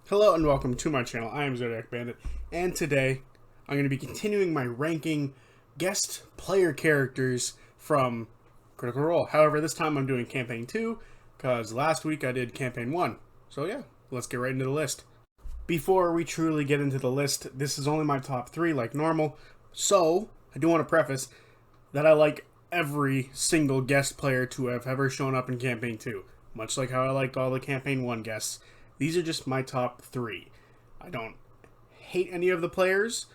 Hello and welcome to my channel. I am ZodiacBandit, and today I'm going to be continuing my ranking guest player characters from Critical Role. However, this time I'm doing Campaign 2, because last week I did Campaign 1. So yeah, let's get right into the list. Before we truly get into the list, this is only my top 3 like normal, so I do want to preface that I like every single guest player to have ever shown up in Campaign 2, much like how I liked all the Campaign 1 guests. These are just my top 3. I don't hate any of the players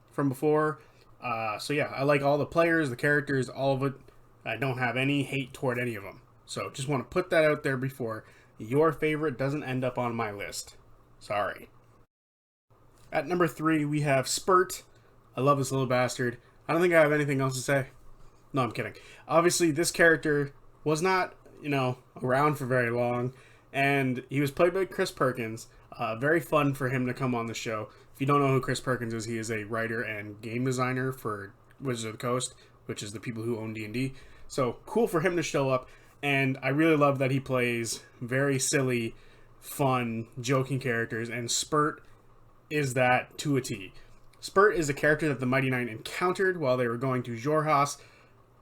from before. So yeah, I like all the players, the characters, all of it. I don't have any hate toward any of them. So just want to put that out there before your favorite doesn't end up on my list. Sorry. At number 3, we have Spurt. I love this little bastard. I don't think I have anything else to say. No, I'm kidding. Obviously, this character was not, around for very long. And he was played by Chris Perkins. Very fun for him to come on the show. If you don't know who Chris Perkins is, he is a writer and game designer for Wizards of the Coast, which is the people who own D&D. So cool for him to show up. And I really love that he plays very silly, fun, joking characters. And Spurt is that to a T. Spurt is a character that the Mighty Nine encountered while they were going to Xhorhas,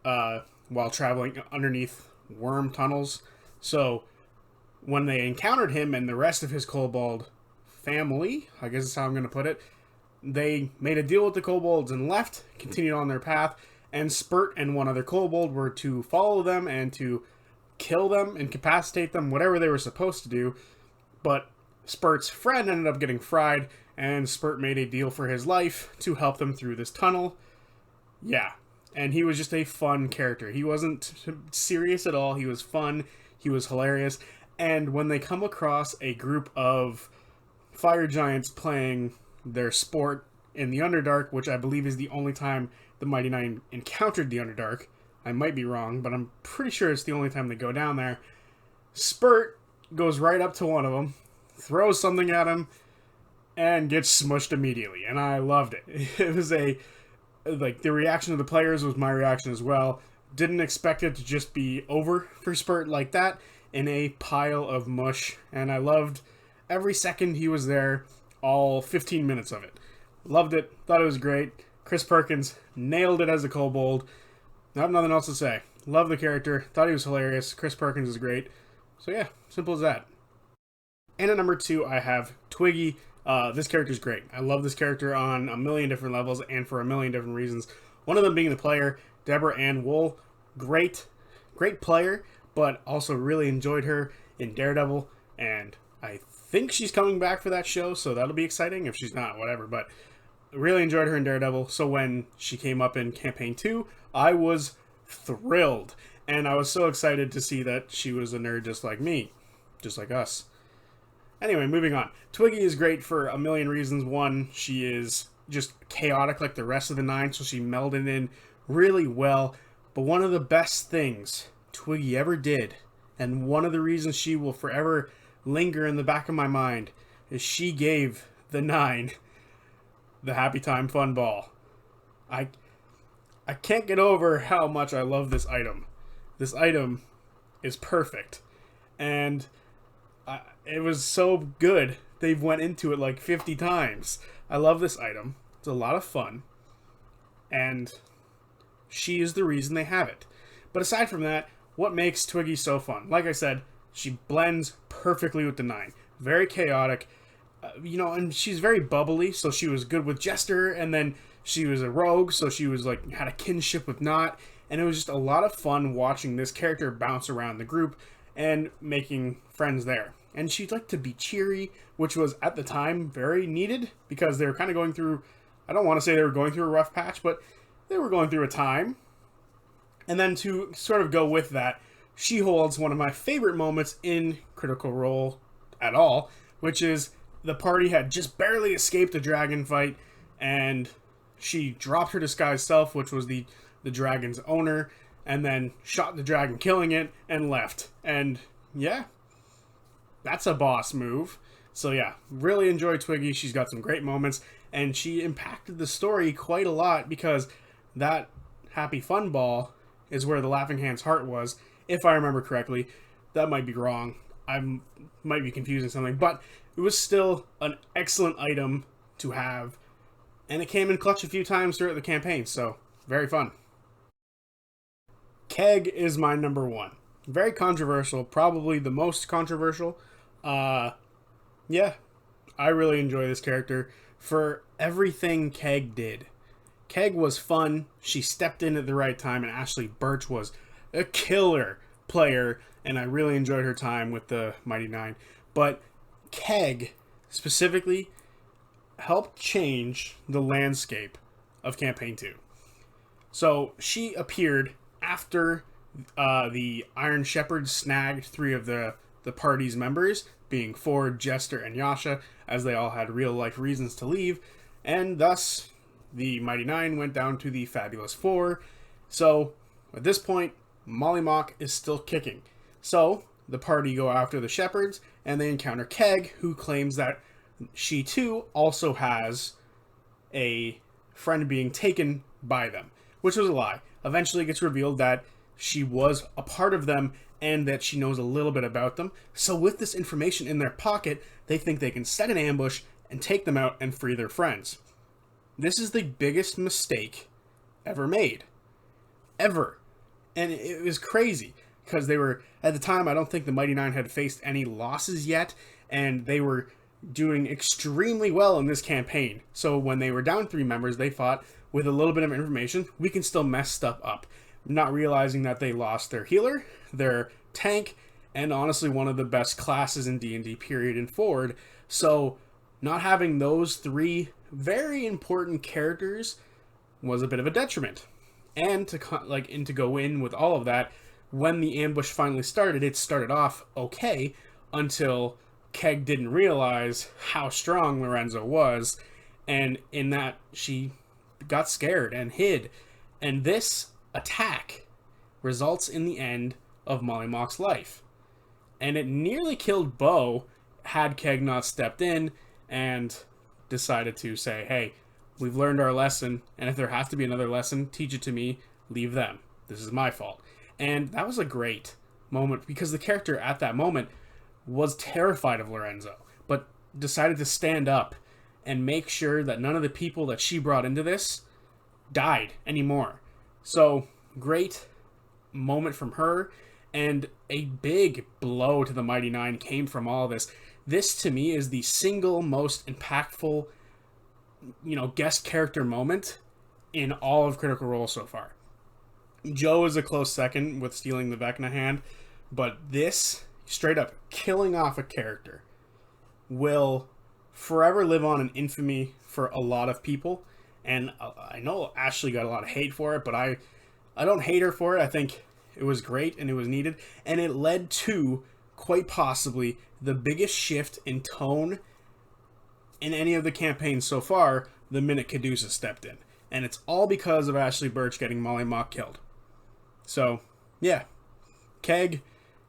while traveling underneath worm tunnels. So when they encountered him and the rest of his kobold family, I guess is how I'm going to put it, they made a deal with the kobolds and left, continued on their path, and Spurt and one other kobold were to follow them and to kill them, incapacitate them, whatever they were supposed to do. But Spurt's friend ended up getting fried, and Spurt made a deal for his life to help them through this tunnel. Yeah, and he was just a fun character. He wasn't serious at all. He was fun. He was hilarious. And when they come across a group of fire giants playing their sport in the Underdark, which I believe is the only time the Mighty Nine encountered the Underdark, I might be wrong, but I'm pretty sure it's the only time they go down there, Spurt goes right up to one of them, throws something at him, and gets smushed immediately. And I loved it. It was the reaction of the players was my reaction as well. Didn't expect it to just be over for Spurt like that, in a pile of mush, and I loved every second he was there, all 15 minutes of it. Loved it, thought it was great. Chris Perkins nailed it as a kobold. I have nothing else to say. Love the character, thought he was hilarious. Chris Perkins is great. So yeah, simple as that. And at number 2, I have Twiggy. This character's great. I love this character on a million different levels and for a million different reasons. One of them being the player, Deborah Ann Wool. Great player, but also really enjoyed her in Daredevil, and I think she's coming back for that show, so that'll be exciting. If she's not, whatever, but really enjoyed her in Daredevil, so when she came up in Campaign 2, I was thrilled, and I was so excited to see that she was a nerd just like me, just like us. Anyway, moving on. Twiggy is great for a million reasons. One, she is just chaotic like the rest of the nine, so she melded in really well, but one of the best things Twiggy ever did, and one of the reasons she will forever linger in the back of my mind, is she gave the nine the Happy Time Fun Ball. I can't get over how much I love this item. This item is perfect, and it was so good they've went into it like 50 times. I love this item. It's a lot of fun, and she is the reason they have it. But aside from that, what makes Twiggy so fun? Like I said, she blends perfectly with the nine. Very chaotic, and she's very bubbly, so she was good with Jester, and then she was a rogue, so she was had a kinship with Knot, and it was just a lot of fun watching this character bounce around the group and making friends there. And she'd like to be cheery, which was at the time very needed, because they were kind of going through, I don't want to say they were going through a rough patch, but they were going through a time. And then to sort of go with that, she holds one of my favorite moments in Critical Role at all, which is the party had just barely escaped a dragon fight, and she dropped her disguised self, which was the dragon's owner, and then shot the dragon, killing it, and left. And yeah, that's a boss move. So yeah, really enjoy Twiggy. She's got some great moments, and she impacted the story quite a lot, because that Happy Fun Ball is where the Laughing Hand's heart was, if I remember correctly. That might be wrong. I might be confusing something, but it was still an excellent item to have, and it came in clutch a few times throughout the campaign, so very fun. Keg is my number one. Very controversial, probably the most controversial. Yeah, I really enjoy this character for everything Keg did. Keg was fun, she stepped in at the right time, and Ashley Birch was a killer player, and I really enjoyed her time with the Mighty Nine. But Keg, specifically, helped change the landscape of Campaign 2. So, she appeared after the Iron Shepherd snagged 3 of the party's members, being Ford, Jester, and Yasha, as they all had real-life reasons to leave, and thus the Mighty Nine went down to the Fabulous 4. So, at this point, Molly Mock is still kicking. So, the party go after the Shepherds, and they encounter Keg, who claims that she too also has a friend being taken by them, which was a lie. Eventually it gets revealed that she was a part of them and that she knows a little bit about them. So with this information in their pocket, they think they can set an ambush and take them out and free their friends. This is the biggest mistake ever made. Ever. And it was crazy, because they were, at the time, I don't think the Mighty Nine had faced any losses yet, and they were doing extremely well in this campaign. So when they were down 3 members, they thought, with a little bit of information, we can still mess stuff up. Not realizing that they lost their healer, their tank, and honestly one of the best classes in D&D period and forward. So not having those 3 very important characters was a bit of a detriment. And to go in with all of that, when the ambush finally started, it started off okay until Keg didn't realize how strong Lorenzo was, and in that she got scared and hid. And this attack results in the end of Molly Mock's life. And it nearly killed Bo had Keg not stepped in and decided to say, hey, we've learned our lesson, and if there has to be another lesson, teach it to me, leave them. This is my fault. And that was a great moment, because the character at that moment was terrified of Lorenzo, but decided to stand up and make sure that none of the people that she brought into this died anymore. So, great moment from her, and a big blow to the Mighty Nine came from all this. This, to me, is the single most impactful, guest character moment in all of Critical Role so far. Joe is a close second with stealing the Vecna hand, but this, straight up killing off a character, will forever live on in infamy for a lot of people. And I know Ashley got a lot of hate for it, but I don't hate her for it. I think it was great and it was needed. And it led to, quite possibly, the biggest shift in tone in any of the campaigns so far the minute Caduceus stepped in. And it's all because of Ashley Birch getting Molly Mock killed. So, yeah. Keg,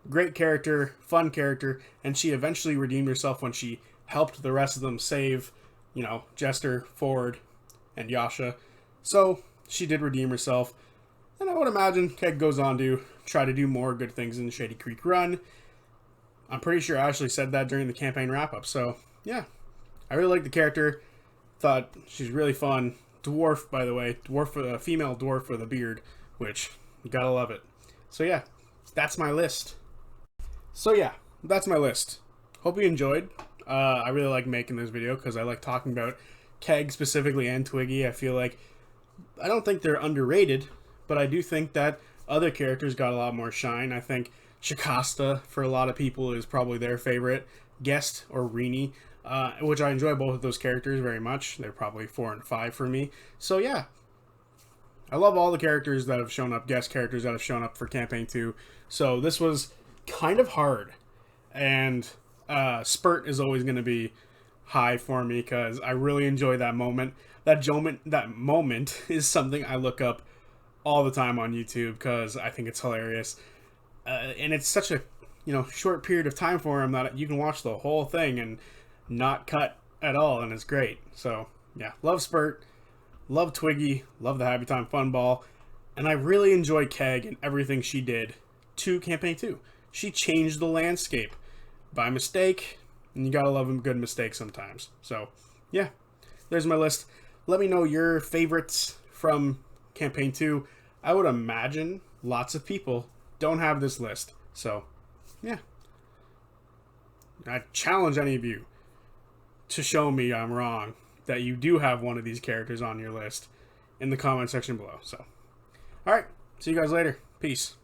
great character, fun character, and she eventually redeemed herself when she helped the rest of them save, Jester, Ford, and Yasha. So, she did redeem herself. And I would imagine Keg goes on to try to do more good things in Shady Creek Run. I'm pretty sure Ashley said that during the campaign wrap-up. So, yeah. I really like the character. Thought she's really fun. Dwarf, by the way. Female dwarf with a beard, which, you gotta love it. So, yeah. That's my list. Hope you enjoyed. I really like making this video because I like talking about Keg specifically and Twiggy. I don't think they're underrated, but I do think that other characters got a lot more shine. I think Shikasta, for a lot of people, is probably their favorite guest, or Rini, which I enjoy both of those characters very much. They're probably 4 and 5 for me. So yeah, I love all the characters that have shown up, guest characters that have shown up for Campaign 2. So this was kind of hard, and Spurt is always going to be high for me because I really enjoy that moment. That moment is something I look up all the time on YouTube because I think it's hilarious. And it's such a short period of time for him that you can watch the whole thing and not cut at all, and it's great. So yeah, love Spurt, love Twiggy, love the Happy Time Fun Ball, and I really enjoy Keg and everything she did to Campaign 2. She changed the landscape. By mistake, And you gotta love a good mistake sometimes. So, yeah, there's my list. Let me know your favorites from Campaign 2. I would imagine lots of people don't have this list. So, yeah. I challenge any of you to show me I'm wrong, that you do have one of these characters on your list in the comment section below. So, alright, see you guys later. Peace.